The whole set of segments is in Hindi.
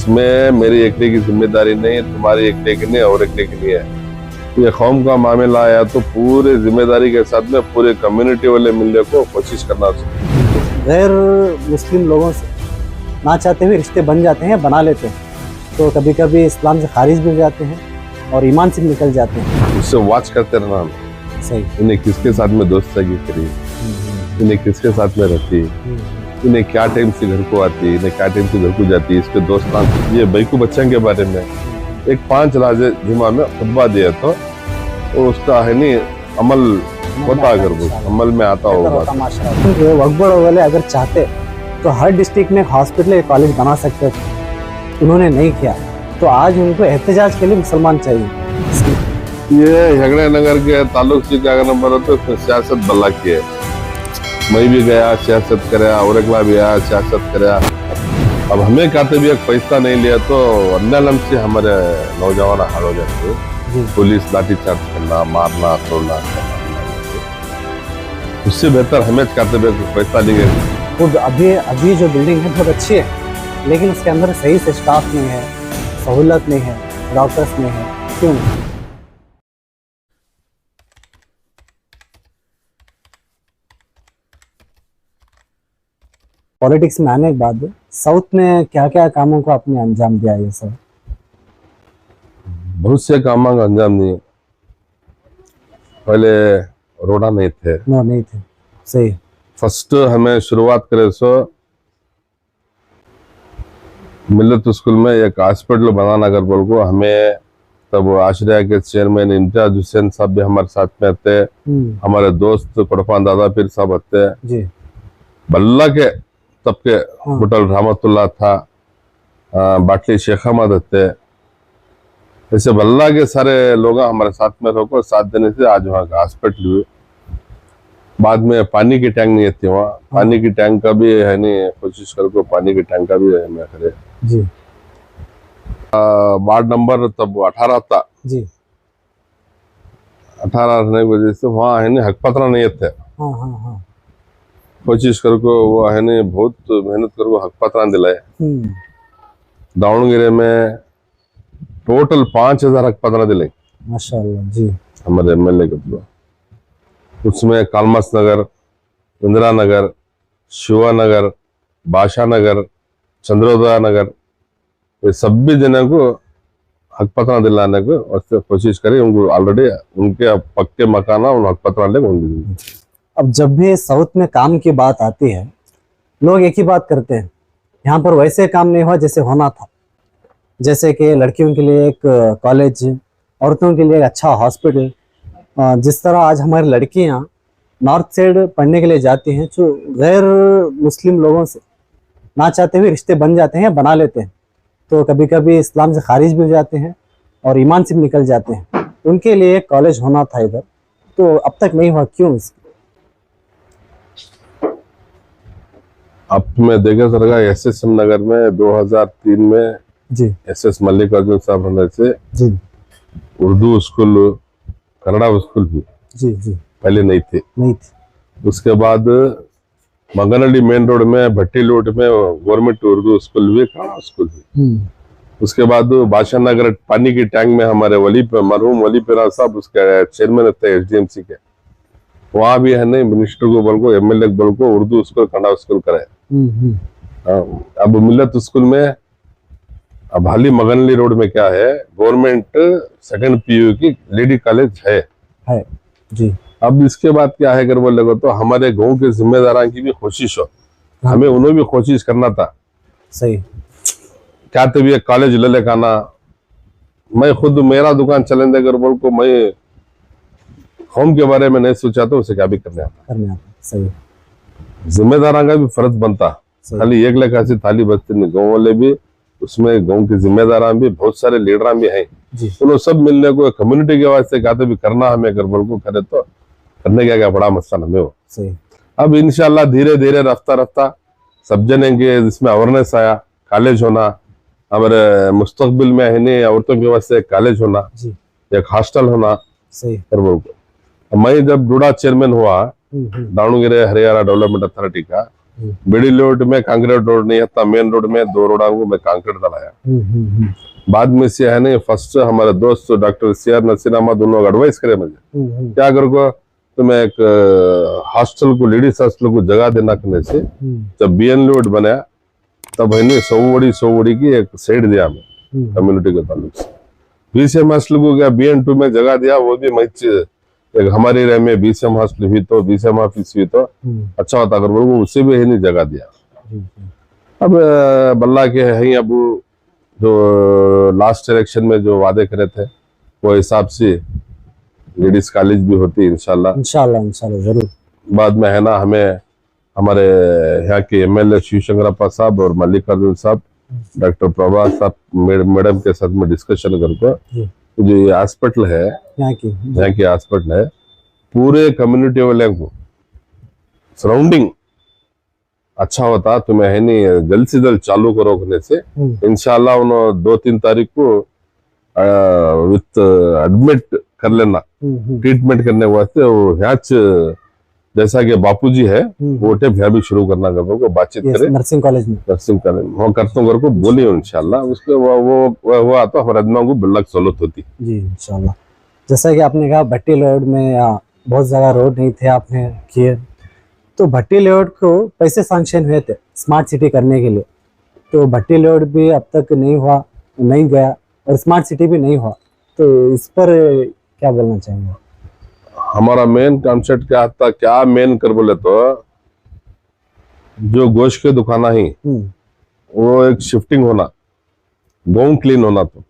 इसमें मेरी एकले की जिम्मेदारी नहीं, तुम्हारी एकले की नहीं, और एकले की नहीं है। ये कौम का मामला आया तो पूरे जिम्मेदारी के साथ में पूरे कम्युनिटी वाले मिलने को कोशिश करना चाहिए। गैर मुस्लिम लोगों से ना चाहते हुए रिश्ते बन जाते हैं, बना लेते हैं, तो कभी कभी इस्लाम से खारिज भी हो जाते हैं और ईमान से निकल जाते हैं। उससे वॉच करते रहना हमें, सही। इन्हें किसके साथ में दोस्ती करी, इन्हें किसके साथ में रहती, इन्हें क्या टाइम से घर को आती, इन्हें क्या टाइम से घर को जाती, इसके दोस्तान। ये बैकू बच्चों के बारे में एक 5 राजे जुमा में खुतबा दिया तो उसका है नहीं अमल होता, अगर वो अमल में आता होगा। अकबर वाले अगर चाहते तो हर डिस्ट्रिक्ट में हॉस्पिटल या कॉलेज बना सकते थे, उन्होंने नहीं किया, तो आज उनको एहतजाज के लिए मुसलमान चाहिए। ये झगड़े नगर के ताल्लुक से क्या नंबर होता है, उसमें सियासत बल्ला की है। मैं भी गया सियासत कराया, और अगला भी आया सियासत कराया। अब हमें कहते भी एक पैसा नहीं लिया तो अन्य लम से हमारे नौजवान हार हो जाते, पुलिस लाठीचार्ज करना, मारना, तोड़ना। उससे बेहतर हमें कहते भी पैसा लेंगे। खुद अभी जो बिल्डिंग है बहुत अच्छी है, लेकिन उसके अंदर सही से स्टाफ नहीं है, सहूलत नहीं है, डॉक्टर्स नहीं है। क्यों? पॉलिटिक्स में आने के बाद साउथ में क्या क्या कामों को आपने अंजाम दिया है? सर बहुत से कामों का अंजाम दिए। पहले रोड़ा नहीं थे, नहीं थे, सही। फर्स्ट हमें शुरुआत करे सो मिल्लत स्कूल में एक हॉस्पिटल बनाना कर बोल को, हमें तब आश्रया के चेयरमैन इम्तियाज हुसैन साहब भी हमारे साथ में आते, हमारे दोस्त कुरफान दादा पीर साहब आते जी, बल्ला के तब के बुटल रहमतुल्लाह था, बाटली शेख अहमद आते, ऐसे बल्ला के सारे लोग हमारे साथ में रहो। 7 दिन से आज वहाँ का हॉस्पिटल हुए। बाद में पानी की टैंक नहीं थी वहाँ, पानी की टैंक का भी है नहीं, कोशिश करके पानी की टैंक का भी है मैं करे जी। वार्ड नंबर तब 18 था जी, 18 रहने की वजह से वहाँ है नहीं हक पत्रा नहीं थे। कोशिश करके वो है नहीं बहुत मेहनत करके हक पत्रा दिलाए। दावणगेरे में टोटल 5000 हक पत्रा दिले माशाल्लाह जी हमारे एमएलए के। उसमें कालमस नगर, इंदिरा नगर, शिवा नगर, बादशाह नगर, चंद्रोदय नगर, ये सभी जनों को हक पत्रा दिलाने को और कोशिश करी। उनको ऑलरेडी उनके पक्के मकान उन हक पत्रा ले। अब जब भी साउथ में काम की बात आती है, लोग एक ही बात करते हैं, यहाँ पर वैसे काम नहीं हुआ जैसे होना था। जैसे कि लड़कियों के लिए एक कॉलेज, औरतों के लिए एक अच्छा हॉस्पिटल। जिस तरह आज हमारी लड़कियाँ नॉर्थ साइड पढ़ने के लिए जाती हैं, जो गैर मुस्लिम लोगों से ना चाहते हुए रिश्ते बन जाते हैं, बना लेते हैं, तो कभी कभी इस्लाम से खारिज भी हो जाते हैं और ईमान से भी निकल जाते हैं। उनके लिए एक कॉलेज होना था इधर, तो अब तक नहीं हुआ, क्यों? अब मैं देखा सर एसएसएम नगर में 2003 में जी एसएस मल्लिकार्जुन साहब रहने से जी उर्दू स्कूल, कन्नड़ा स्कूल भी जी जी पहले नहीं थे। उसके बाद मंगनहल्ली मेन रोड में भट्टी लोट में गवर्नमेंट उर्दू स्कूल भी, कन्नड़ा स्कूल भी। उसके बाद बादशाह नगर पानी की टैंक में हमारे मरहूम वली पिरा साहब उसके चेयरमैन थे एसडीएमसी के, वहाँ भी है नहीं मिनिस्टर को बोल को, एमएलए को बोल को उर्दू स्कूल, कन्नड़ा स्कूल कराए। अब मिल्लत स्कूल में अब हाली मगनली रोड में क्या है, गवर्नमेंट 2nd PU की लेडी कॉलेज है जी। अब इसके बाद क्या है कर बोले तो हमारे गांव के जिम्मेदारों की भी कोशिश हो, हमें उन्हें भी कोशिश करना था। सही। क्या तो भी एक कॉलेज ले ले खाना, मैं खुद मेरा दुकान चलेंगे कर बोल को, मैं होम के बारे में नहीं सोचा तो उसे क्या भी करने आता। सही। जिम्मेदारों का भी फर्ज बनता, खाली एक लेखा से थाली बचती नहीं। गाँव वाले भी उसमें, गाँव के जिम्मेदार भी, बहुत सारे लीडर भी हैं, उन्होंने सब मिलने को कम्युनिटी के वास्ते कहते भी करना हमें अगर बोल को करे तो करने क्या बड़ा मसला हमें हो। सही। अब इंशाल्लाह धीरे धीरे रफ्ता रफ्ता सब जनेंगे, जिसमें अवेयरनेस आया, कॉलेज होना हमारे मुस्तकबिल में है नहीं, औरतों के वास्ते कॉलेज होना, एक हॉस्टल होना। सही। कर बोल मैं जब डूडा चेयरमैन हुआ दावणगेरे हरियाणा डेवलपमेंट अथॉरिटी का, बड़ी रोड में कंक्रीट रोड नहीं था, मेन रोड में 2 रोड को मैं कंक्रीट डालाया। बाद में से है नहीं, फर्स्ट हमारे दोस्त डॉक्टर CR नसीर अहमद उन लोग एडवाइस करे मुझे क्या करो तुम्हें एक हॉस्टल को, लेडीज हॉस्टल को जगह देना करने से जब BN रोड बनाया तब है नहीं 100 वड़ी की एक साइड दिया हमें कम्युनिटी के ताल्लुक से। BCM हॉस्टल को क्या BN2 में जगह दिया, वो भी मैं एक हमारे एरिया में BCM हॉस्टल हुई तो BCM ऑफिस हुई तो अच्छा होता अगर वो उससे भी है नहीं जगह दिया। अब बल्ला के है अब जो लास्ट इलेक्शन में जो वादे करे थे वो हिसाब से लेडीज कॉलेज भी होती इंशाल्लाह इंशाल्लाह जरूर। बाद में है ना हमें हमारे यहाँ के MLA शिवशंकरप्पा साहब और मल्लिकार्जुन साहब डॉक्टर प्रभा साहब मैडम के साथ में डिस्कशन करके जो ये हॉस्पिटल है यहाँ की हॉस्पिटल है पूरे कम्युनिटी वाले को सराउंडिंग अच्छा होता तुम्हें है नहीं जल्द से जल्द चालू करो करने से इंशाल्लाह उन्होंने 2-3 तारीख को विथ एडमिट कर लेना ट्रीटमेंट करने के वास्ते वो ह्याच जैसा कि बापूजी है वो टेप यहाँ भी शुरू करना कर बातचीत करे नर्सिंग कॉलेज में वो करता हूँ को बोली इंशाल्लाह उसके वो आता हमारे आदमी को बिल्ला सहूलत होती जी इंशाल्लाह। जैसा कि आपने कहा भट्टी लेआउट में बहुत ज्यादा रोड नहीं थे आपने किए, तो भट्टी लेआउट को पैसे सैंक्शन हुए थे स्मार्ट सिटी करने के लिए, तो भट्टी लेआउट भी अब तक नहीं हुआ, नहीं गया और स्मार्ट सिटी भी नहीं हुआ, तो इस पर क्या बोलना चाहेंगे? हमारा मेन कॉन्सेप्ट क्या था, क्या मेन कर बोले तो जो गोश्त के दुकाना ही वो एक शिफ्टिंग होना, गाँव क्लीन होना, तो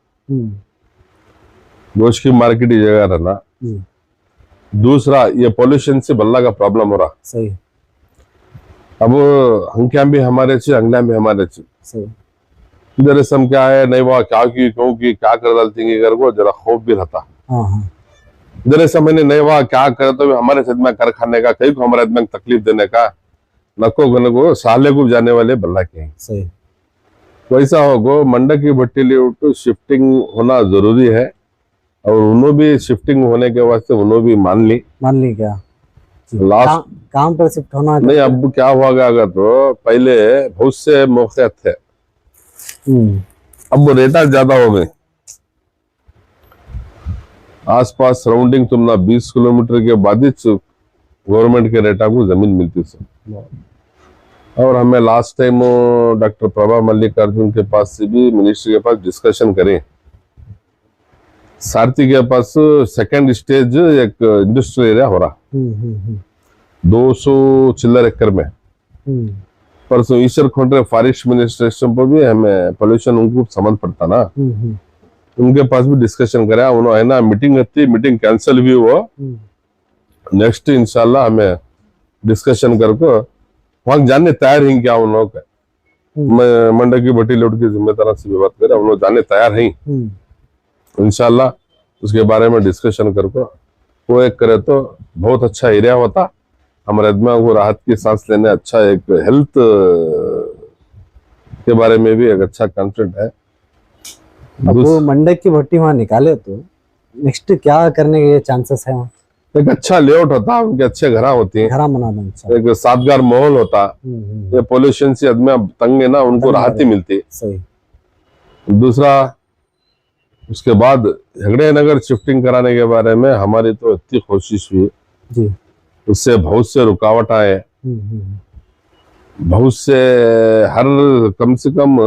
गोश्त की मार्केट की जगह रहना। दूसरा ये पोल्यूशन से बल्ला का प्रॉब्लम हो रहा सही। अब हंक्या भी हमारे से अंगला भी हमारे से सही। इधर सम क्या है नहीं वहा क्या की क्यों की क्या कर डालती घर को जरा खौफ भी रहता। इधर मैंने नहीं वहा क्या करे तो हमारे साथ में कर खाने का कहीं को हमारे में तकलीफ देने का नको को साले को जाने वाले बल्ला के सही। वैसा होगो मंडक की भट्टी लेआउट शिफ्टिंग होना जरूरी है और उन्होंने भी शिफ्टिंग होने के वास्ते उन्होंने भी मान ली क्या लास्ट काम पर शिफ्ट होना नहीं। अब क्या हुआ गया तो पहले बहुत से मौके थे, अब वो रेटा ज्यादा हो गए। आसपास सराउंडिंग तुम ना 20 किलोमीटर के बाद ही गवर्नमेंट के रेटा को जमीन मिलती है। और हमें last time doctor Prabha Mallikarjun के पास से भी मिनिस्ट्री के पास डिस्कशन करें, सारथी के पास सेकंड स्टेज एक इंडस्ट्रियल एरिया हो रहा 200 चिल्लर एकड़ में। परसों ईश्वर खोंडरे फॉरेस्ट मिनिस्ट्रेशन पर भी हमें पोल्यूशन उनको समझ पड़ता ना, उनके पास भी डिस्कशन करा उन्होंने है ना मीटिंग थी, मीटिंग कैंसिल भी हुआ। नेक्स्ट इंशाल्लाह हमें डिस्कशन करके वहां जाने तैयार हैं क्या उन लोग मैं मंडक की भट्टी लेआउट की जिम्मेदारी से भी बात करें, उन लोग जाने तैयार हैं इंशाल्लाह। उसके बारे में डिस्कशन करके वो एक करे तो बहुत अच्छा एरिया होता, हमारे आदमी को राहत की सांस लेने अच्छा एक हेल्थ के बारे में भी एक अच्छा कॉन्सेप्ट है। अब वो मंडक की भट्टी वहां निकाले तो नेक्स्ट क्या करने के चांसेस है? वहाँ एक अच्छा लेआउट होता, उनके अच्छे घर होती है, घर बना दें, एक सादगार माहौल होता। ये पोल्यूशन से आदमी तंग है ना, उनको राहत ही मिलती। सही। दूसरा उसके बाद झगड़े नगर शिफ्टिंग कराने के बारे में हमारी तो इतनी कोशिश हुई जी, उससे बहुत से रुकावट आए, बहुत से हर कम से कम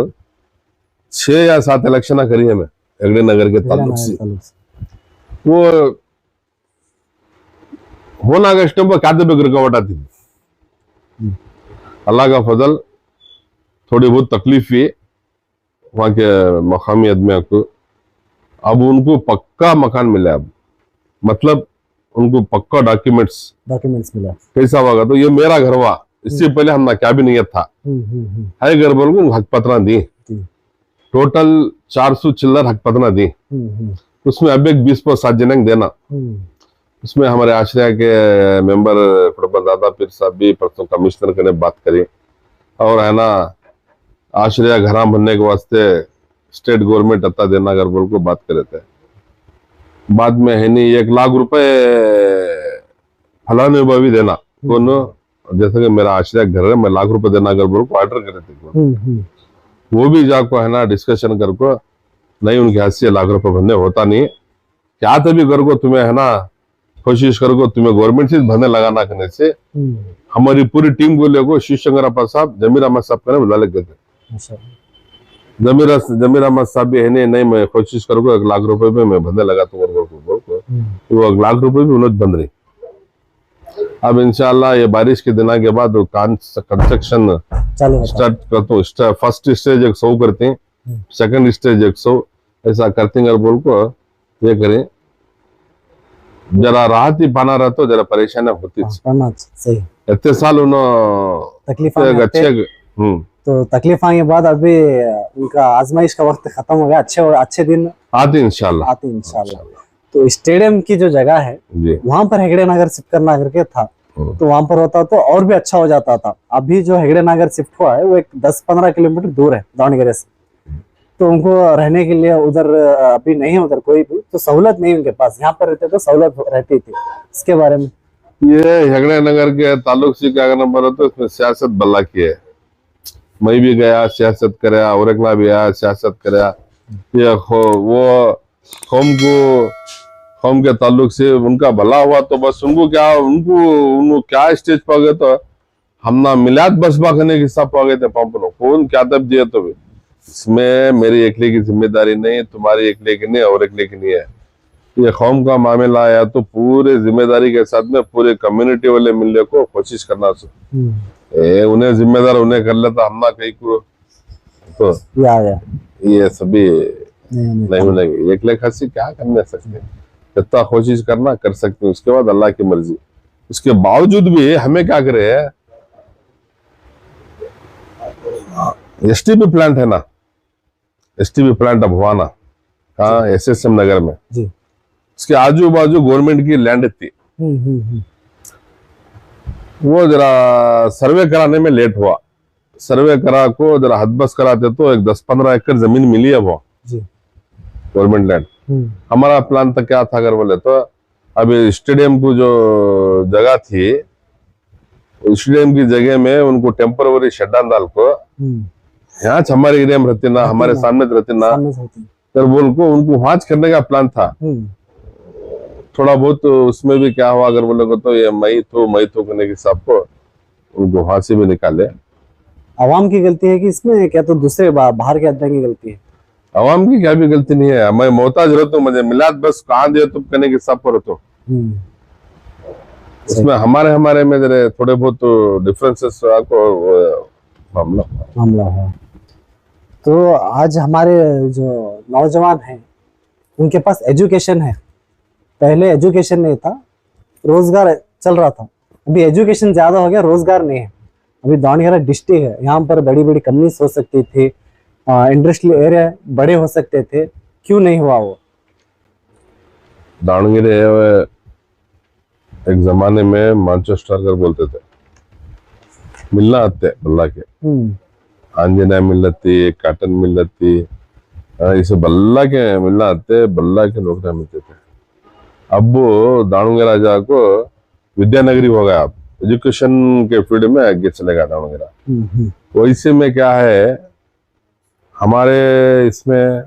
6 या 7 इलेक्शन करी है मैं झगड़े नगर के ताल्लुक से। वो होना का स्टम्प क्या रुकावट आती थी, अल्लाह का फजल थोड़ी बहुत तकलीफ हुई वहां के मकामी आदमियों को। अब उनको पक्का मकान मिला, अब मतलब उनको पक्का डॉक्यूमेंट्स मिला। कैसा होगा तो ये मेरा घर हुआ, इससे पहले हम ना क्या भी नहीं था है घर बोल को हक पत्रा दी, टोटल 400 चिल्लर हक पत्रा दी। उसमें अब एक 20% जनक देना, उसमें हमारे आश्रय के मेंबर दादा पीर साहब भी परसों कमिश्नर के ने बात करी और है ना आश्रय घर बनने के वास्ते स्टेट गवर्नमेंट अत्ता देना अगर बोल को बात करे थे। बाद में है नहीं 1 लाख रुपए फलाने भी देना कौन जैसे कि मेरा आश्रय घर है, मैं लाख रुपए देना अगर बोल को ऑर्डर करे थे, वो भी जाको है ना डिस्कशन कर को नहीं, उनके हाथ से लाख रुपए भरने होता नहीं क्या, तभी कर को तुम्हें है ना कोशिश कर को तुम्हें गवर्नमेंट से भरने लगाना करने से हमारी पूरी टीम को लेको शिव शंकर अप्पा साहब, जमीर अहमद साहब का बुला लेते थे। जमीर अहमद साहब भी है नहीं, मैं कोशिश कर को 1 लाख रुपए में मैं भरने लगा तो वो 1 लाख रुपए भी उन्हें बंद रही। अब इंशाल्लाह ये बारिश के दिनों के बाद कंस्ट्रक्शन स्टार्ट करते हैं। फर्स्ट स्टेज 100 करते हैं, सेकंड स्टेज 100 ऐसा करते हैं। बोल को ये करें, जरा राहत ही पाना रहा तो जरा परेशानी होती सही। इतने साल उन्होंने तकलीफ अच्छे तो तकलीफ के बाद अभी उनका आजमाइश का वक्त खत्म हो गया, अच्छे दिन आते इंशाल्लाह। तो स्टेडियम की जो जगह है वहां पर हेगड़े नगर शिफ्ट करना करके था, तो वहां पर होता तो और भी अच्छा हो जाता था। अभी जो हेगड़े नगर शिफ्ट हुआ है वो एक 10-15 किलोमीटर दूर है दावणगेरे से, तो उनको रहने के लिए उधर अभी नहीं है, उधर कोई भी तो सहूलत नहीं उनके पास। यहाँ पर रहते तो सहूलत रहती थी। इसके बारे में ये हेगड़े नगर के ताल्लुक से क्या नंबर होता है, इसमें सियासत बल्ला की है। मैं भी गया सियासत कराया, और भी आया सियासत कराया। ये वो कौम के ताल्लुक से उनका भला हुआ तो बस उनको क्या स्टेज पर गए तो हम ना मिलाद बसबा करने के हिसाब पर गए थे। पंपनों कौन क्या तब दिए तो भी इसमें मेरी अकेले की जिम्मेदारी नहीं, तुम्हारी अकेले की नहीं, और अकेले की नहीं है। ये कौम का मामला आया तो पूरे जिम्मेदारी के साथ में पूरे कम्युनिटी वाले मिलने को कोशिश करना। उन्हें जिम्मेदार उन्हें कर लेता, हम ना कहीं को तो ये सभी नहीं मिलेंगे। एक लेखा से क्या करने सकते, जितना कोशिश करना कर सकते हैं, उसके बाद अल्लाह की मर्जी। उसके बावजूद भी हमें क्या करे, एसटीपी प्लांट है ना, एसटीपी प्लांट अब हुआ ना कहाँ, एसएसएम नगर में जी। उसके आजू बाजू गवर्नमेंट की लैंड थी, वो जरा सर्वे कराने में लेट हुआ। सर्वे करा को जरा हदबस कराते तो एक 10-15 एकड़ जमीन मिली है वो गवर्नमेंट लैंड। हमारा प्लान तो क्या था अगर बोले तो अभी स्टेडियम को जो जगह थी, स्टेडियम की जगह में उनको टेम्पररी शटडाउन डाल को यहाँ हमारे एरिया में रहती ना, हमारे सामने रहती ना, फिर बोल को उनको वहां करने का प्लान था। थोड़ा बहुत तो उसमें भी क्या हुआ अगर बोले तो ये मई तो करने के हिसाब को उनको वहां से भी निकाले। आवाम की गलती है कि इसमें क्या, तो दूसरे बाहर के आदमी की गलती है? आवाम की क्या भी गलती नहीं है। मैं मोहताज रहता हूँ, मुझे मिलाद बस कहाँ दिया तुम करने के हिसाब पर तो इसमें हमारे में जरा थोड़े बहुत तो डिफरेंसेस मामला है। तो आज हमारे जो नौजवान हैं उनके पास एजुकेशन है, पहले एजुकेशन नहीं था, रोजगार चल रहा था। अभी एजुकेशन ज्यादा हो गया, रोजगार नहीं है। अभी दावणगेरे डिस्ट्रिक्ट है, यहाँ पर बड़ी बड़ी कंपनीज हो सकती थी, इंडस्ट्रियल एरिया बड़े हो सकते थे, क्यों नहीं हुआ वो? दावणगेरे एक जमाने में मैनचेस्टर कर बोलते थे, मिलना आते बल्ला के आंजना मिलती, काटन मिलती, इसे बल्ला के मिलना आते, बल्ला के नौकरियां मिलते थे। अब वो दावणगेरे जाको विद्यानगरी हो गया, अब एजुकेशन के फील्ड में आगे चलेगा दावणगेरे। वैसे में क्या है, हमारे इसमें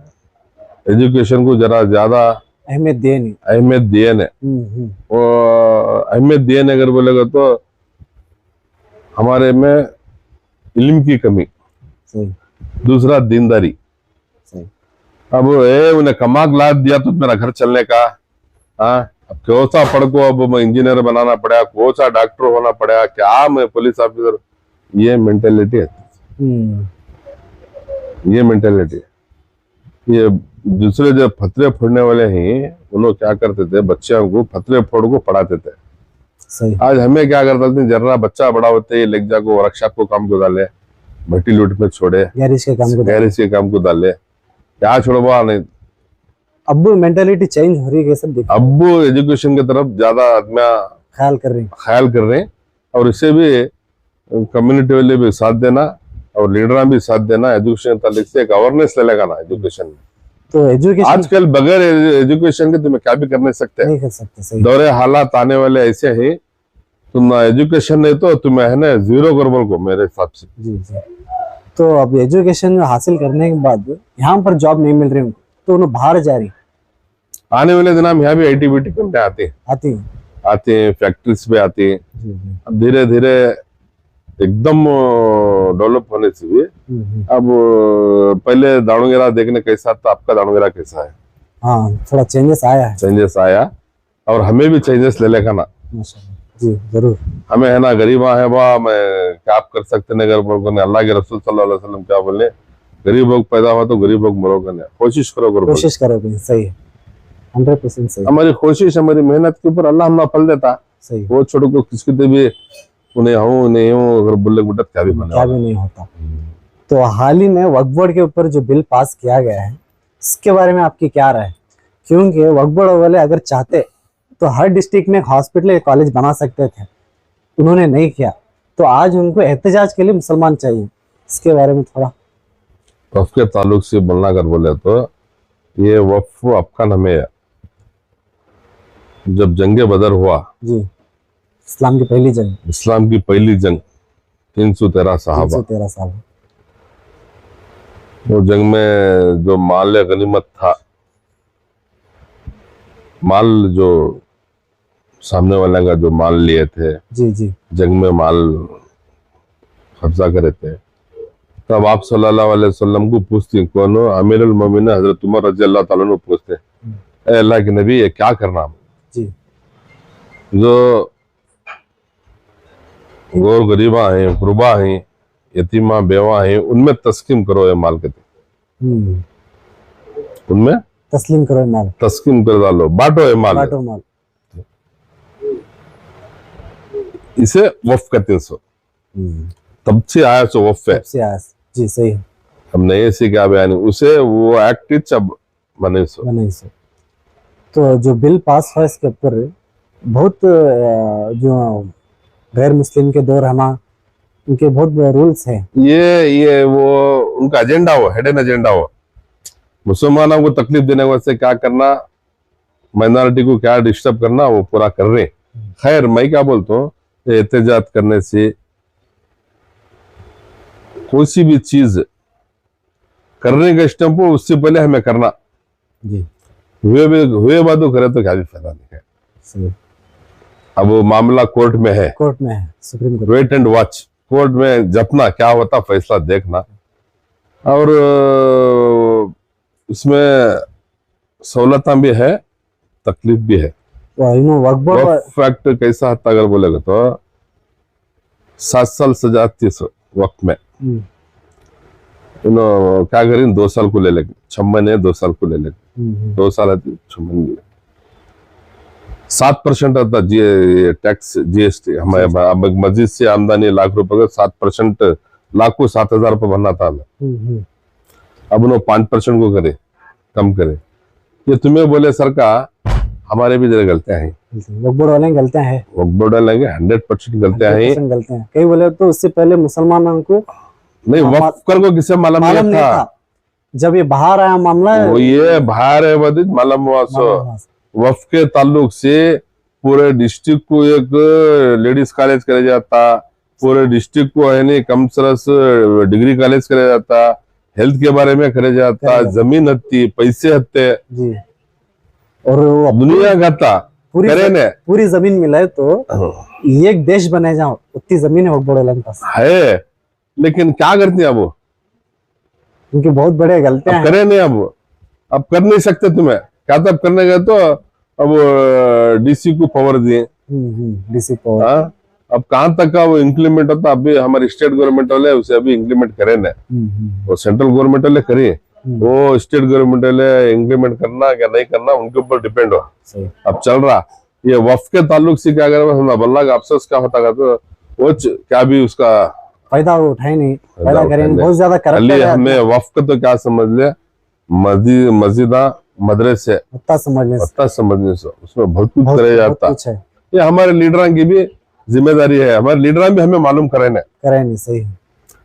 एजुकेशन को जरा ज्यादा अहमियत दिए नहीं। वो अहमियत दिए नहीं अगर बोलेगा तो हमारे में इल्म की कमी, दूसरा दीनदारी। अब उन्हें कमा लाद दिया तो मेरा घर चलने का, अब क्यों सा पढ़ को अब मैं इंजीनियर बनाना पड़ा, कौन सा डॉक्टर होना पड़ा, क्या मैं पुलिस ऑफिसर, ये मेंटेलिटी है। ये मेंटेलिटी, ये दूसरे जो फतरे फोड़ने वाले हैं उन्होंने क्या करते थे, बच्चों को फतरे फोड़ को पढ़ाते थे। सही। आज हमें क्या करते थे, जरा बच्चा बड़ा होते ही लेक जाको वर्कशॉप को काम को डाले, भट्टी लूट में छोड़े, गैरेज के काम को डाले, क्या छोड़वा नहीं। अब मेंटालिटी चेंज हो रही है, सब अब एजुकेशन की तरफ ज्यादा आदमी ख्याल कर रहे हैं, और इससे भी कम्युनिटी वाले भी साथ देना और लीडर भी साथ देना। एजुकेशन ताल्लुक से एक अवेयरनेस ले लेगा ना एजुकेशन में। तो एजुकेशन आजकल बगैर एजुकेशन के तुम्हें क्या भी कर नहीं सकते। सही। दौरे हालात आने वाले ऐसे हैं तुम ना एजुकेशन नहीं तो तुम्हें है ना जीरो कर बोल को मेरे हिसाब से। जी जी। तो अब एजुकेशन हासिल करने के बाद यहाँ पर जॉब नहीं मिल रही उनको, तो उन्हें बाहर जा रही आने वाले दिन हम यहाँ भी आईटी बीटी कंपनी आती है। आते हैं, फैक्ट्रीज पे आती हैं। जी जी। अब धीरे धीरे एकदम डेवलप होने से भी अब पहले दावणगेरा देखने कैसा था, आपका दावणगेरा कैसा है? हाँ, थोड़ा चेंजेस आया है। चेंजेस आया, और हमें भी चेंजेस ले लेगा ना। माशाल्लाह। जी जरूर। हमें है ना गरीबा है बा, मैं क्या आप कर सकते नहीं, अगर अल्लाह के रसूल सल्लल्लाहु अलैहि वसल्लम क्या बोले, गरीब लोग पैदा हुआ तो गरीब लोग मरोगे नहीं, कोशिश करो करो। कोशिश करोगे, सही है, 100% सही। हमारी कोशिश, हमारी मेहनत के ऊपर अल्लाह हमें फल देता। सही। वो छोड़ो को किसके भी उन्हें हूँ नहीं हूँ, अगर बुल्ले बुड्ढा क्या भी बने, क्या भी नहीं होता। तो हाल ही में वक्फ बोर्ड के ऊपर जो बिल पास किया गया है, इसके बारे में आपकी क्या राय है? क्योंकि वक्फ बोर्ड वाले अगर चाहते तो हर डिस्ट्रिक्ट में एक हॉस्पिटल या कॉलेज बना सकते थे, उन्होंने नहीं किया, तो आज उनको एहतजाज के लिए मुसलमान चाहिए। इसके बारे में थोड़ा वक्फ के ताल्लुक से बोलना अगर बोले तो ये वक्फ आपका नाम है। जब जंगे बदर हुआ, जी, इस्लाम की पहली जंग, इस्लाम की पहली जंग, 313 सहाबा, 313 साल। वो जंग में जो माल गनीमत था, माल जो सामने वाले का जो माल लिए थे, जी जी, जंग में माल कब्जा करे थे, तब आप सल्लल्लाहु अलैहि वसल्लम को पूछती, कौन हो? अमीरुल मोमिनीन हजरत उमर रजी अल्लाह ताला अन्हु पूछते, ए अल्लाह के नबी ये क्या करना? जी, जो गौर गरीबा हैं, गुरबा हैं, यतीमा बेवा हैं, उनमें तस्कीम करो ये माल के, उनमें तस्लीम करो माल, तस्कीम कर डालो, बांटो ये माल, बांटो माल। इसे वफ कहते हैं। सो तब से आया सो वफ है। सबसे आया। जी सही है। अब नए से क्या बयान है, उसे वो एक्ट अब बने सो। नहीं सर, तो जो बिल पास हुआ इसके ऊपर बहुत जो गैर मुस्लिम के दो रहना, उनके बहुत रूल्स हैं। ये वो उनका एजेंडा हो, हिडन एजेंडा हो, मुसलमानों को तकलीफ देने वास्ते क्या करना, माइनॉरिटी को क्या डिस्टर्ब करना, वो पूरा कर रहे। खैर मैं क्या बोलता हूँ, एहतजाज करने से कोई सी भी चीज करने का स्टम्प हो, उससे पहले हमें करना। जी, हुए बात करे तो क्या भी फायदा नहीं है। सही। अब वो मामला कोर्ट में है, कोर्ट में है, supreme court. Wait and watch, court में जपना, क्या होता फैसला देखना। और उसमें सहूलत भी है, तकलीफ भी है। वक्फ एक्ट कैसा था अगर बोलेगा तो 7 साल सजा थी वक्त में। क्या करें, 2 साल को ले लेंगे, 6 महीने 2 साल को ले लेंगे, 2 साल आती 6 महीने। 7% आता टैक्स जीएसटी हमारे। अब मस्जिद से आमदनी लाख रुपए का 7%, लाख को 7,000 रुपये भरना था हमें। अब उन्होंने 5% को करे, कम करे। ये तुम्हें बोले सरकार, हमारे भी जरा गलतियां हैं, वक्फ बोर्ड वाले गलतियां हैं, वक्फ बोर्ड वाले 100% गलतियां हैं। गलतियां हैं। कई बोले तो उससे पहले मुसलमानों को नहीं, वक्फ कर को किसे मालूम नहीं था। जब ये बाहर आया मामला, वो ये बाहर है बदित मालूम हुआ। सो वक्फ के ताल्लुक से पूरे डिस्ट्रिक्ट को एक लेडीज कॉलेज करे जाता, पूरे डिस्ट्रिक्ट को है नहीं कम सरस डिग्री कॉलेज करे जाता, हेल्थ के बारे में करे जाता, जमीन हत्ती, पैसे हत्ते जी, और वो दुनिया का था पूरी जमीन मिले तो एक देश बने जाओ, उतनी जमीन है वक्फ बोर्ड वाले के पास है। लेकिन क्या करती है वो, उनकी बहुत बड़े गलतियां करे नहीं। अब कर नहीं सकते तुम्हें, क्या तब करने गए तो अब डीसी को पावर दिए। DC power. अब कहां तक का वो इम्प्लीमेंट होता, अभी हमारी स्टेट गवर्नमेंट वाले उसे अभी इम्प्लीमेंट करे ना, वो सेंट्रल गवर्नमेंट वाले करे, वो स्टेट गवर्नमेंट वाले इम्प्लीमेंट करना क्या नहीं करना उनके ऊपर डिपेंड हो। अब चल रहा ये वक्फ के ताल्लुक से क्या करे, बल्ला का अफसोस क्या होता तो वो क्या भी उसका फायदा उठाए नहीं, फायदा करें, बहुत ज्यादा करप्ट है। हमें वक्फ तो क्या समझ ले, मस्जिदा मदरसे समझने से उसमें बहुत कुछ करे जाता। ये हमारे लीडर की भी जिम्मेदारी है, हमारे लीडर भी हमें मालूम करे नहीं। सही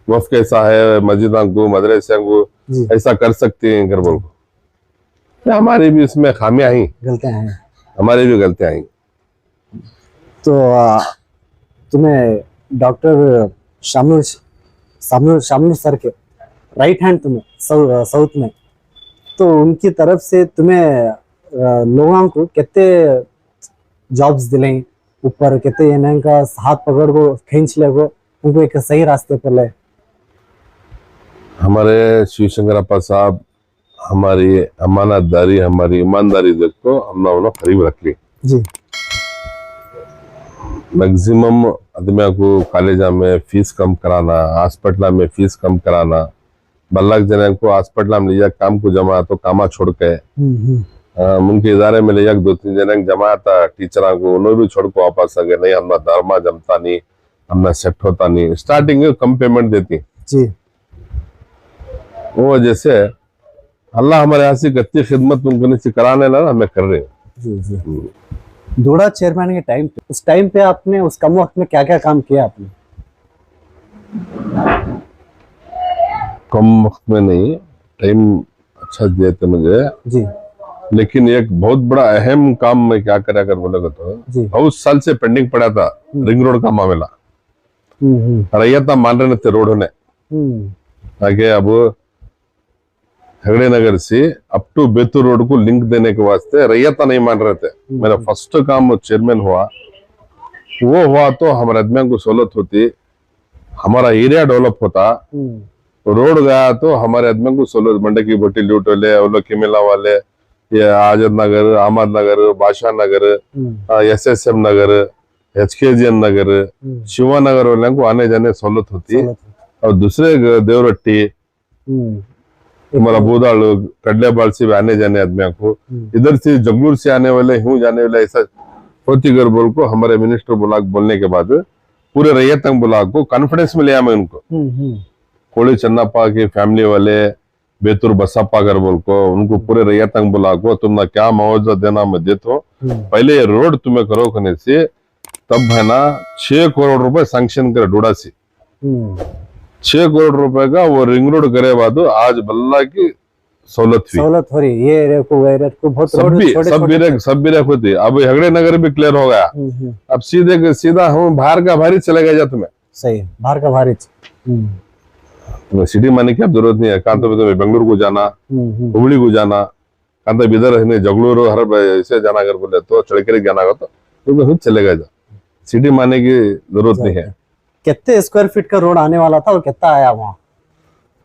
वक्फ कैसा है, मस्जिदा को मदरसे को ऐसा कर सकते हैं कर बोल को, हमारी भी इसमें खामियां ही, गलतियां हैं, हमारी भी गलतियां आई। तो तुम्हें डॉक्टर शामनूर शामनूर शामनूर सर के राइट हैंड तुम्हें साउथ में, तो उनकी तरफ से तुम्हें लोगों को कितने जॉब्स दिले ऊपर, कितने इनका हाथ पकड़ को खींच ले को उनको एक सही रास्ते पर ले। हमारे शिवशंकरप्पा साहब हमारी अमानतदारी, हमारी ईमानदारी देखो हमने उन्हें करीब रख ली। जी मैक्सिमम आदमियों को कॉलेज में फीस कम कराना, हॉस्पिटल में फीस कम कराना, बल्लक जन को हॉस्पिटल में ले जा काम को जमा तो कामा छोड़ के उनके इदारे में ले जा 2-3 जन जमा था टीचर को, उन्होंने भी छोड़ को वापस आ गए। नहीं हमने धर्मा जमता नहीं, हमने सेट होता नहीं, स्टार्टिंग में कम पेमेंट देती जी। वो वजह से अल्लाह हमारे यहाँ से गति खिदमत उनको से कराने ना हमें कर रहे हैं। जी जी। धूड़ा चेयरमैन के टाइम पे, उस टाइम पे आपने उस कम वक्त में क्या क्या काम किया आपने? कम वक्त में नहीं, टाइम अच्छा दिए थे मुझे, जी लेकिन एक बहुत बड़ा अहम काम मैं क्या करा कर बोलेगा तो जी। बहुत साल से पेंडिंग पड़ा था रिंग रोड का मामला। रैयत मान रहे थे रोड ने ताकि अब झगड़े नगर से अप टू बेतुर रोड को लिंक देने के वास्ते रैयत नहीं मान रहे थे। मेरा फर्स्ट काम चेयरमैन हुआ, वो हुआ तो हमारे आदमियों को सहूलत होती, हमारा एरिया डेवलप होता। रोड गया तो हमारे आदमियों को सहूलत, मंडे की बोटी लूट वाले, ओलो किमिला वाले, ये आजाद नगर, अहमद नगर, बादशाह नगर, SSM नगर, HKGN नगर, शिवा नगर वाले को आने जाने सहूलत होती। और दूसरे देवरट्टी, हमारा बोदालू, कड़लेबाल से भी आने जाने आदमियों को, इधर से जगलूर से आने वाले, यूं जाने वाले, ऐसा फोतीगर बोल को हमारे मिनिस्टर ब्लॉक बोलने के बाद पूरे रैयत ब्लॉक को कॉन्फिडेंस में लिया मैं उनको। कोड़ी चन्नापा के फैमिली वाले, बेतुर बसप्पा कर बोल को, उनको पूरे रैयत ब्लॉक को तुमने क्या मुआवजा देना मैं देता हूँ, पहले ये रोड तुम्हें करो करने से, तब है ना 6 करोड़ रुपए सैंक्शन करे डोडा से। 6 करोड़ रुपए का वो रिंग रोड करे बाद आज बल्ला की सहूलत हो रही। ये एरिया को बहुत सब भी होती। अब झगड़े नगर भी क्लियर हो गया, अब सीधा हम बाहर का भारी चले गए तुम्हें। सही, बाहर का भारी सिटी माने की अब जरूरत नहीं है। कहाँ तो तुम्हें बेंगलुरु को जाना, हुबली को जाना, कहाँ तो इधर जगलूर हर ऐसे जाना अगर बोले तो चढ़के जाना हो तो खुद चले गए। सिटी माने की जरूरत नहीं है। कितने स्क्वायर फीट का रोड आने वाला था और कितना आया वहाँ?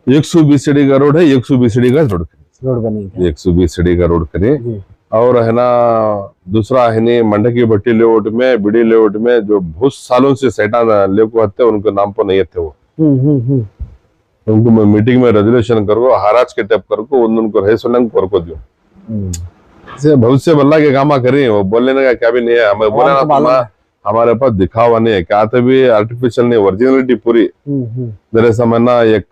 120 सीढ़ी का रोड है, 120 सीढ़ी का रोड बनेगा, 120 सीढ़ी का रोड करे। और है ना दूसरा है नहीं मंडे की भट्टी लेआउट में, बिडी लेआउट में जो बहुत सालों से सेटा लेको आते उनके नाम पर नहीं थे वो, उनको मैं मीटिंग में रेजोल्यूशन करो हाराज के टैप करको उनको रहे सोलंग करको दियो से भविष्य बल्ला के कामा करें। वो बोलने का क्या भी नहीं है, हमें बोला ना हमारे पास दिखावा नहीं है, क्या तो भी आर्टिफिशियल नहीं, ओरिजिनलिटी पूरी। जरा समय ना एक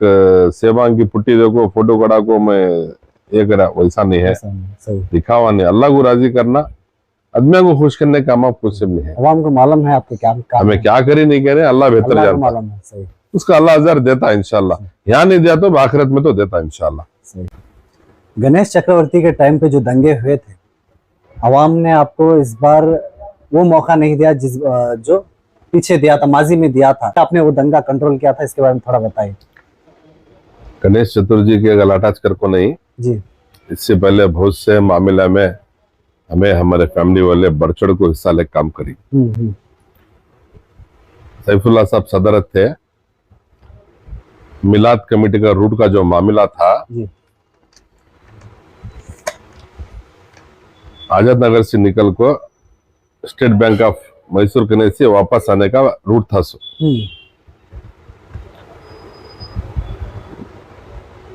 सेवांग की पुट्टी देखो फोटो कड़ा को मैं ये करा, वैसा नहीं है, दिखावा नहीं। अल्लाह को राजी करना, आदमियों को खुश करने का काम कुछ नहीं है। अवाम को मालूम है आपके क्या हमें क्या करे नहीं करे, अल्लाह बेहतर जानता है, उसका अल्लाह अज़र देता है इंशाल्लाह। यहाँ नहीं दिया तो आखिरत में तो देता है इंशाल्लाह। गणेश चक्रवर्ती के टाइम पे जो दंगे हुए थे, अवाम ने आपको इस बार वो मौका नहीं दिया जो पीछे दिया था, माजी में दिया था। आपने वो दंगा कंट्रोल किया था, इसके बारे में थोड़ा बताइए। गणेश चतुर्थी के गलाटाच कर को नहीं जी, इससे पहले बहुत से मामला में हमें हमारे फैमिली वाले बढ़ चढ़ को हिस्सा ले काम करी। सैफुल्लाह साहब सदर थे, मिलाद कमेटी का रूट का जो मामला था जी। आजाद नगर से निकल को स्टेट बैंक ऑफ मैसूर करने से वापस आने का रूट था।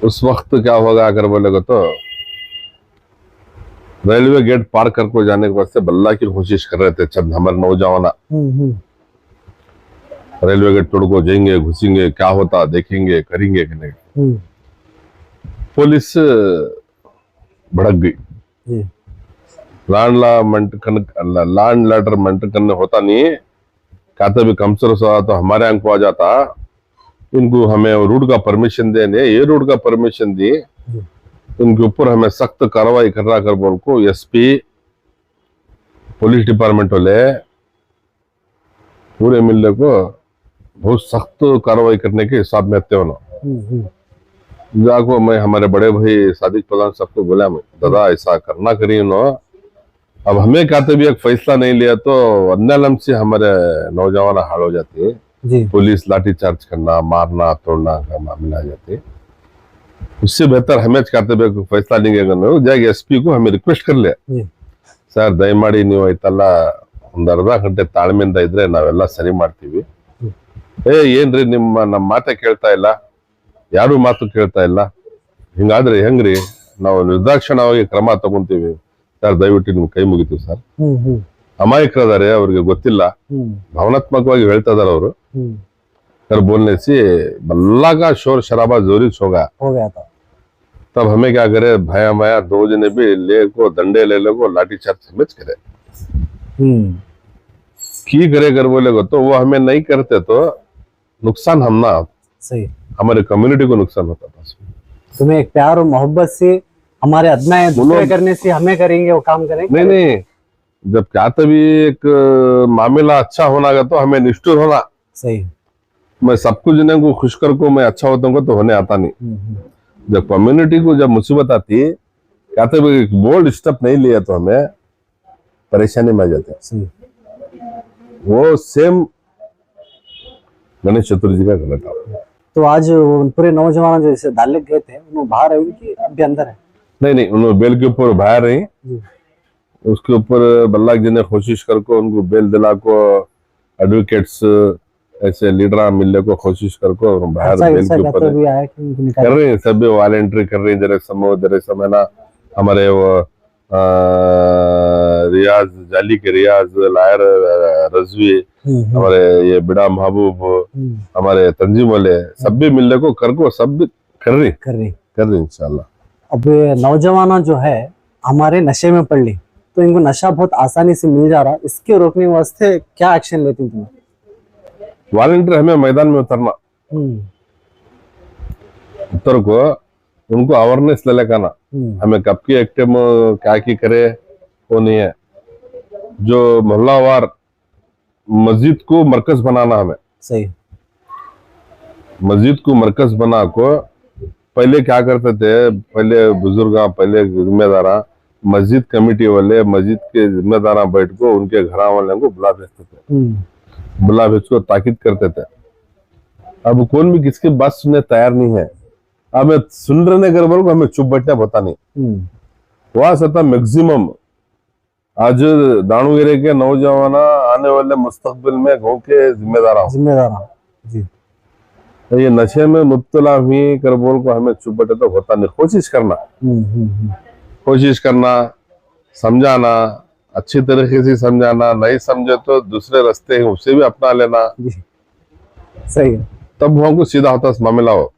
उस वक्त क्या होगा अगर बोलेगा तो रेलवे गेट पार कर को जाने के वास्ते बल्ला की कोशिश कर रहे थे चंद हमारे नौजवान। रेलवे गेट तोड़ को जाएंगे, घुसेंगे, क्या होता देखेंगे, करेंगे कि नहीं। पुलिस भड़क गई। लैंड लेटर मेंटेन करने होता नहीं, कहते भी कम से कम तो हमारे अंक को आ जाता। इनको हमें रूट का परमिशन देने, ये रूट का परमिशन दी, इनके ऊपर हमें सख्त कार्रवाई कर रहा कर बोल को एसपी पुलिस डिपार्टमेंट वाले पूरे मिलने को बहुत सख्त कार्रवाई करने के हिसाब में थे उन्होंने। जाको मैं हमारे बड़े भाई सादिक प्रधान साहब को बोला, मैं दादा ऐसा करना करिए उन्होंने, अब हमें कहते भी एक फैसला नहीं लिया तो अन्य से हमारे नौजवान हाल हो जाते हैं, जी पुलिस लाठीचार्ज करना, मारना तोड़ना का मामला आ जाते हैं। उससे बेहतर हमें कहते भी फैसला नहीं करना जाएगा, एसपी को हमें रिक्वेस्ट कर ले, जी ಸರ್ ದಯಮಾಡಿ ನೀವು ಐತಲ್ಲ ಒಂದ್ ಅರ್ಧ ಗಂಟೆ ತಾಳ್ಮೆಯಿಂದ ಇದ್ರೆ ನಾವೆಲ್ಲ ಸರಿ ಮಾಡ್ತೀವಿ. ಏನ್ರಿ ನಮ್ಮ ಮಾತೆ ಕೇಳ್ತಾ ಇಲ್ಲ, ಯಾರು ಮಾತು ಕೇಳ್ತಾ ಇಲ್ಲ, ಹಿಂಗಾದ್ರೆ ಹೆಂಗ್ರಿ, ನಾವು ನಿರ್ದಾಕ್ಷಿಣ್ಯವಾಗಿ ಕ್ರಮ ತಗೊಂತೀವಿ ಸರ್, ದಯವಿಟ್ಟು ನಿಮ್ ಕೈ ಮುಗಿತೀವಿ ಸರ್. ಅಮಾಯಕರದಾರೆ, ಅವ್ರಿಗೆ ಗೊತ್ತಿಲ್ಲ, ಭಾವನಾತ್ಮಕವಾಗಿ ಹೇಳ್ತಾ ಇದಾರೆ ಅವರು. सर बोलने से बल्ला का शोर शराबा जोरी हो गया था। तब हमें क्या करे, भया माया दो जने भी ले को डंडे ले लो को लाठी चार्ज समझ करे की करे कर बोलेगा तो वो हमें नहीं करते तो नुकसान हम ना, सही हमारे कम्युनिटी को नुकसान होता था। तुम्हें एक प्यार और मोहब्बत से हमारे अदनाए दूसरे करने से हमें करेंगे वो काम करेंगे। नहीं जब क्या तभी एक मामला अच्छा होना तो हमें निष्ठुर होना। सही, मैं सब कुछ जने को खुश कर को मैं अच्छा होता हूँ तो होने आता नहीं। जब कम्युनिटी को जब मुसीबत आती है, कहते बोल्ड स्टेप नहीं लिया तो हमें परेशानी में आ जाते हैं। वो सेम गणेश चतुर्थी का गलत था। तो आज पूरे नौजवान जो इसे दालिक गए थे वो बाहर है उनकी अभी अंदर है? नहीं उन्होंने बेल के ऊपर बाहर रही, उसके ऊपर बल्लाक जी ने कोशिश करके उनको बेल दिला को एडवोकेट्स ऐसे लीडर मिलने को कोशिश करके बाहर बेल के ऊपर कर रहे हैं, सभी वॉलेंट्री कर रहे हैं। जरे समय ना हमारे वो रियाज जाली के रियाज लायर रजवी, हमारे ये बिड़ा महबूब, हमारे तंजीम वाले सब भी मिलने को सब भी कर रही इंशाल्लाह। अब नौजवान जो है हमारे नशे में पड़ ली तो इनको नशा बहुत आसानी से मिल जा रहा, इसके रोकने वास्ते क्या एक्शन लेती तुम? वॉलंटियर हमें मैदान में उतरना, उतर को उनको अवेयरनेस ले लेना, हमें कब की एक्टिव क्या की करे वो नहीं है। जो मोहल्लावार मस्जिद को मरकज बनाना, हमें सही मस्जिद को मरकज बना को पहले क्या करते थे, पहले बुजुर्ग पहले जिम्मेदार मस्जिद कमेटी वाले मस्जिद के जिम्मेदार बैठ को उनके घर वाले को बुला भेजते थे, बुला भेज को ताकीद करते थे। अब कौन भी किसकी बात सुनने तैयार नहीं है। हमें सुन रहे कर बोल को हमें चुप बैठना पता नहीं। वहां से था मैक्सिमम आज दाणुगिरे के नौजवान आने वाले मुस्तकबिल में गांव के जिम्मेदार जी। ये नशे में मुब्तला हुई कर बोल को हमें चुप बैठे तो होता नहीं। कोशिश करना समझाना, अच्छी तरीके से समझाना, नहीं समझे तो दूसरे रास्ते हैं उसे भी अपना लेना। सही है, तब हमको सीधा होता मामला हो।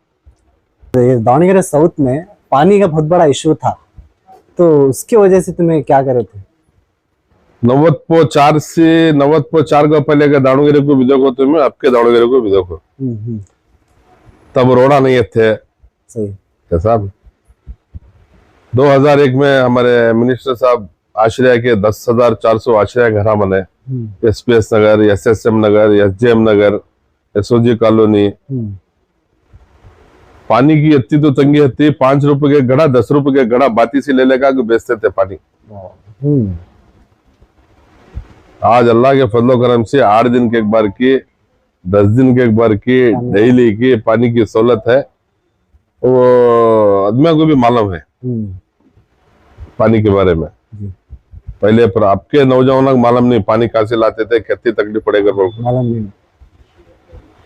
दावणगेरे साउथ में पानी का बहुत बड़ा इशू था, तो उसकी वजह से तुम्हें क्या करे थे? 90.4 से 90.4 का पहले के दावणगेरे को भी देखो तुम्हें, आपके दावणगेरे को भी देखो, तब रोड़ा नहीं थे। सही साहब 2001 में हमारे मिनिस्टर साहब आश्रय के 10,400 आश्रय घर बने, एसपीएस नगर, एसएसएम नगर, एसजेएम नगर, एसओजी कॉलोनी। पानी की इतनी तो तंगी थी, 5 रुपए के घड़ा 10 रुपए के घड़ा बाती से ले लेकर बेचते थे पानी। आज अल्लाह के फजलो करम से 8 दिन के एक बार की, 10 दिन के एक बार की, डेली की पानी की सहूलत है। वो आदमियों को भी मालूम है पानी के बारे में। पहले पर आपके नौजवानों को मालूम नहीं पानी कहाँ से लाते थे, कितनी तकलीफ पड़ेगा मालूम नहीं।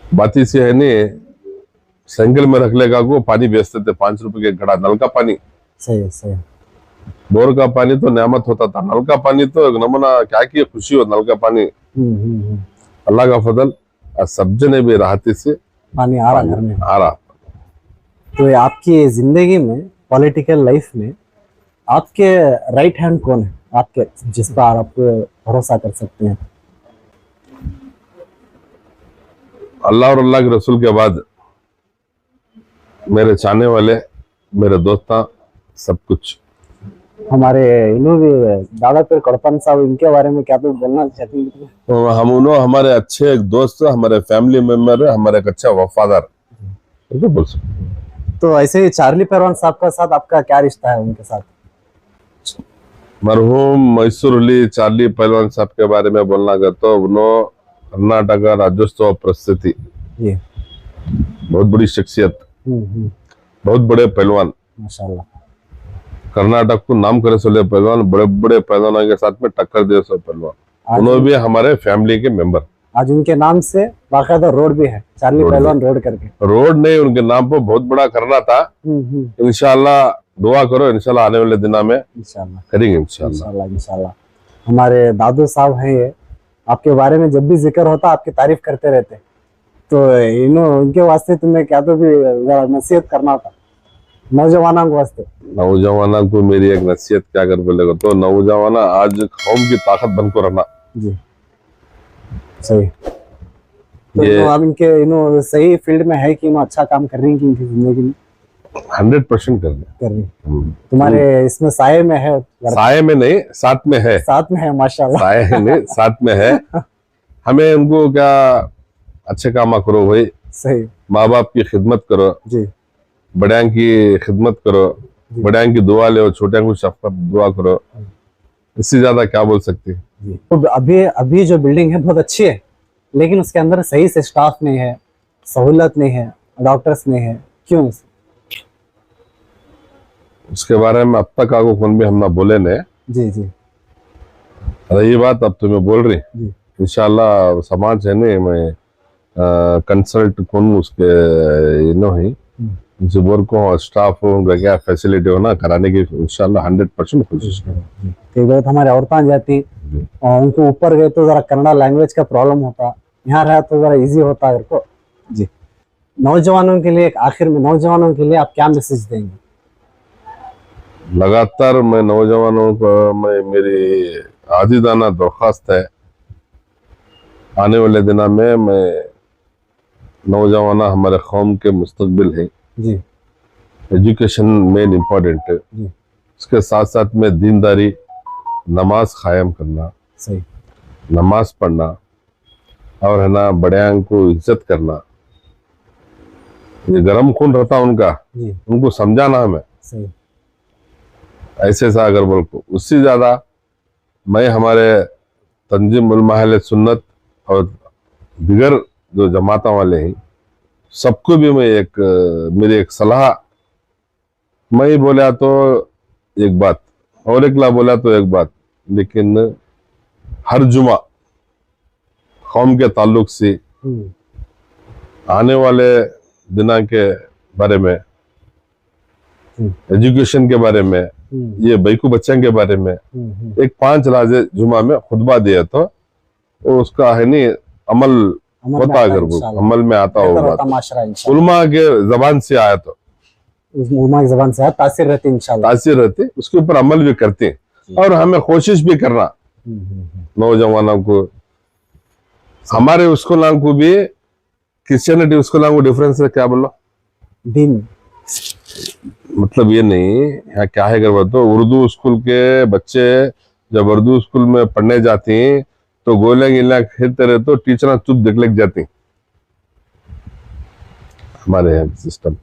बाती से है नहीं सेंगल में रख लेगा को पानी बेचते थे 5 रुपए के घड़ा। नल का पानी सही बोर का पानी तो नेमत होता था, नल का पानी तो एक नमूना क्या की खुशी हो। नल का पानी अल्लाह का फजल, सब जने भी राहती से पानी आ रहा घर में आ रहा। तो आपकी जिंदगी में पॉलिटिकल लाइफ में आपके राइट हैंड कौन है, आपके जिस पर आप भरोसा कर सकते हैं? अल्लाह और अल्लाह के रसूल के बाद मेरे चाहने वाले, मेरे दोस्त, सब कुछ हमारे इन्हों भी दादा पीर कड़पन साहब, इनके बारे में क्या तो बोलना चाहते हैं? तो हम उन्होंने हमारे अच्छे एक दोस्त, हमारे फैमिली मेंबर, हमारे एक अच्छा वफादार, ये तो बोल सकते हैं। तो ऐसे ही चार्ली पहलवान साहब का साथ आपका क्या रिश्ता है उनके साथ? मरहूम मैसूर अली चार्ली पहलवान साहब के बारे में बोलना अगर तो उन्होंने कर्नाटक राज्योत्सव प्रस्तुति, जी। बहुत बड़ी शख्सियत, हम्म। बहुत बड़े पहलवान, माशाल्लाह। कर्नाटक को नाम करे सोले पहलवान, बड़े बड़े पहलवानों के साथ में टक्कर दे सो पहलवान, आज उन्होंने भी हमारे फैमिली के मेंबर। आज उनके नाम से बाकायदा रोड भी है, चार्ली रोड पहलवान रोड करके। रोड नहीं, उनके नाम पर बहुत बड़ा करना था। इंशाल्लाह दुआ करो, इंशाल्लाह आने वाले दिनों में इंशाल्लाह करेंगे इंशाल्लाह। इंशाल्लाह इंशाल्लाह। हमारे दादू साहब हैं ये, आपके बारे में जब भी जिक्र होता आपकी तारीफ करते रहते, तो इनके वास्ते तुम्हें क्या तो भी नसीहत करना था नौजवानों के वास्ते। नौजवाना को मेरी एक नसीहत क्या कर बोलेगा तो, नौजवाना आज कौम की ताकत बनकर रहना। जी सही। तो ये अब इनको सही फील्ड में है कि इन्हों अच्छा काम कर रही हैं कि इनकी जिंदगी में 100% कर दे। कर रही हैं? तुम्हारे इसमें साये में है, साये में नहीं, साथ में है। साथ में है माशाल्लाह। साये नहीं, साथ में है। हमें उनको क्या अच्छे काम करो भाई, सही। माँ बाप की खिदमत करो, जी बड़िया की खिदमत करो, बड़िया की दुआ ले, छोटे को शफकत दुआ करो, इससे ज्यादा क्या बोल सकते हैं। जी। तो अभी अभी जो बिल्डिंग है बहुत अच्छी है, लेकिन उसके अंदर सही से स्टाफ नहीं है, सहूलत नहीं है, डॉक्टर्स नहीं है, क्यों? उसके बारे में अब तक आगो कौन भी हम ना बोले ने। जी जी रही बात अब तुम्हें बोल रही, जी। इंशाल्लाह समाज है नहीं, मैं कंसल्ट कौन उसके नो ही उनसे बोल को स्टाफ हो, उनका क्या फैसिलिटी हो ना कराने की इंशाल्लाह 100% कोशिश करें। कई बार हमारे औरतें जाती और उनको ऊपर गए तो जरा कन्नड़ा लैंग्वेज का प्रॉब्लम होता, यहाँ रहा तो जरा इजी होता अगर को। जी। नौजवानों के लिए आखिर में, नौजवानों के लिए आप क्या मैसेज देंगे? लगातार मैं नौजवानों को मेरी आजीदाना दरख्वास्त है, आने वाले दिनों में मैं नौजवाना हमारे कौम के मुस्तकबिल है जी। एजुकेशन मेन इम्पोर्टेंट है, जी उसके साथ साथ में दीनदारी, नमाज कायम करना, सही। नमाज पढ़ना और है ना बड़ियां को इज्जत करना, ये गरम खून रहता उनका, जी उनको समझाना हमें सही। ऐसे सा अगर बोल को उससे ज्यादा मैं हमारे तंजीम उलमा अहले सुन्नत और दिगर जो जमाता वाले हैं सबको भी मैं मेरी एक सलाह, मैं ही बोला तो एक बात और एक ला बोला तो एक बात, लेकिन हर जुमा कौम के ताल्लुक से आने वाले दिना के बारे में, एजुकेशन के बारे में, ये बैकू बच्चों के बारे में एक 5 लाजे जुमा में खुतबा दिया तो उसका है नहीं अमल होता, अगर वो अमल में आता होगा उलमा के जबान से आया तो उलमा की जबान से तासीर रहती, इंशाल्लाह तासीर रहती, उसके ऊपर अमल भी करते हैं और हमें कोशिश भी करना नौजवानों को, हमारे स्कूलों को भी क्रिश्चियनिटी स्कूलों को डिफरेंस है क्या बोलो दिन, मतलब ये नहीं यहाँ क्या है अगर तो उर्दू स्कूल के बच्चे जब उर्दू स्कूल में पढ़ने जाते हैं तो गोले गिला खेलते रहे तो टीचर चुप देख लग जाती, हमारे यहाँ सिस्टम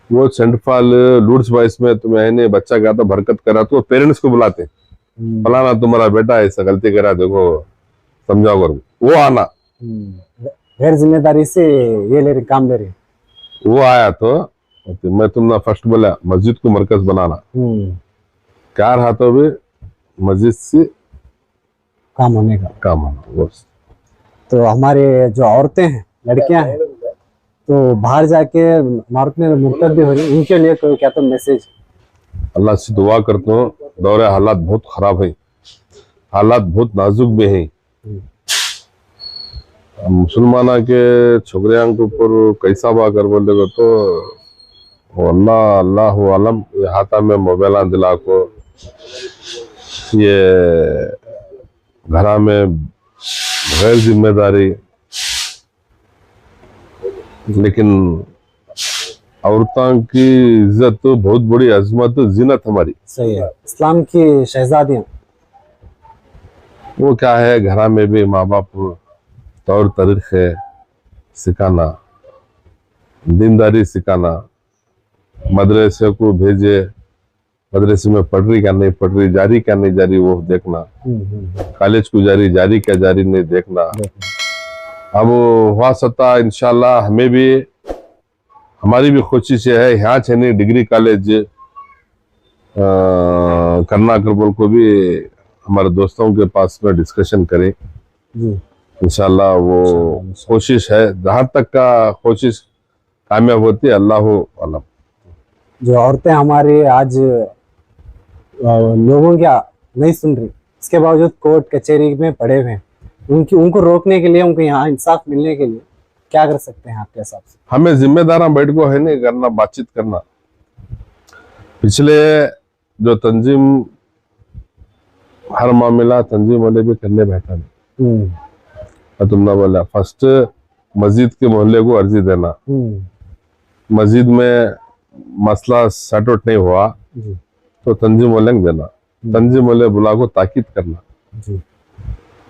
वो सेंटफॉल लूड्स बॉयस में तुम्हें है नहीं बच्चा क्या तो हरकत करा तो पेरेंट्स को बुलाते फलाना तुम्हारा बेटा ऐसा गलती करा देखो समझाओ करो, वो आना गैर जिम्मेदारी से ये ले रही काम ले रही, वो आया तो मैं तुमने फर्स्ट बोला मस्जिद को मरकज बनाना, क्या रहा तो भी मस्जिद से काम होने का काम होना बस। तो हमारे जो औरतें हैं, लड़कियां हैं, तो बाहर जाके भारत में मुर्तद भी हो रही, उनके लिए कोई क्या तो मैसेज? अल्लाह से दुआ करता हूँ, दौरे हालात बहुत खराब है, हालात बहुत नाजुक भी हैं, मुसलमाना के छोकरियां के ऊपर कैसा बा कर बोलेगा तो अल्लाह अल्लाह आलम, ये हाथा में मोबाइल दिला को, ये घरा में गैर जिम्मेदारी, लेकिन औरतों की इज्जत तो बहुत बड़ी अजमत जीनत हमारी। सही है। इस्लाम की शहजादियां। वो क्या है, घरा में भी माँ बाप तौर तरीके सिखाना, दीनदारी सिखाना, मदरसे को भेजे, मदरसे में पढ़ रही क्या नहीं पढ़ रही, जारी क्या नहीं जारी वो देखना, कॉलेज को जारी क्या जारी नहीं देखना। अब हुआ सत्ता इंशाल्लाह हमें भी, हमारी भी कोशिश है यहाँ छे नहीं डिग्री कॉलेज करना कर बोल को भी हमारे दोस्तों के पास में डिस्कशन करें। जी इंशाल्लाह वो कोशिश है, जहाँ तक का कोशिश कामयाब होती है अल्लाह अलम। जो औरतें हमारी आज लोगों क्या नहीं सुन रही, इसके बावजूद कोर्ट कचहरी में पड़े हुए हैं, उनको रोकने के लिए, उनको यहाँ इंसाफ मिलने के लिए क्या कर सकते हैं आपके हिसाब से? हमें जिम्मेदार बैठ को है नहीं करना, बातचीत करना। पिछले जो तंजीम हर मामला तंजीम वाले भी करने बैठा नहीं, और तुमने बोला फर्स्ट मस्जिद के मोहल्ले को अर्जी देना, मस्जिद में मसला सेट आउट नहीं हुआ तो तंजीम वाले को देना, तंजीम वाले बुला को ताकीद करना,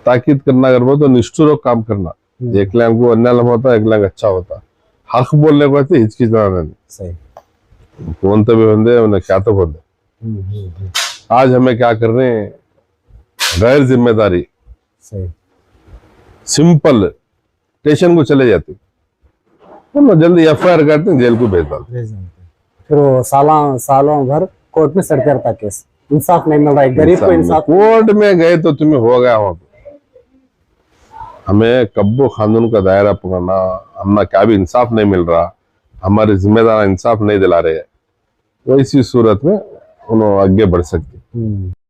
ताकीद करना कर तो निष्ठुर काम करना। एक लाख को अन्य होता, एक लाख अच्छा होता, हक बोलने को आते हिचकिचाना नहीं। सही। कौन तो भी बंदे उन्हें क्या तो बोलते। आज हमें क्या कर रहे हैं, गैर जिम्मेदारी सही। सिंपल स्टेशन को चले जाते, तो जल्दी एफआईआर करते हैं, जेल को भेज डालते, फिर वो सालों भर कोर्ट में सड़ते रहता केस, इंसाफ नहीं मिल रहा है, गरीब को इंसाफ। कोर्ट में गए तो तुम्हें हो गया हो। हमें कब्बो कानून का दायरा पकड़ना, हमें क्या भी इंसाफ नहीं मिल रहा, हमारे जिम्मेदार इंसाफ नहीं दिला रहे, वैसी सूरत में उन्होंने आगे बढ़ सकती।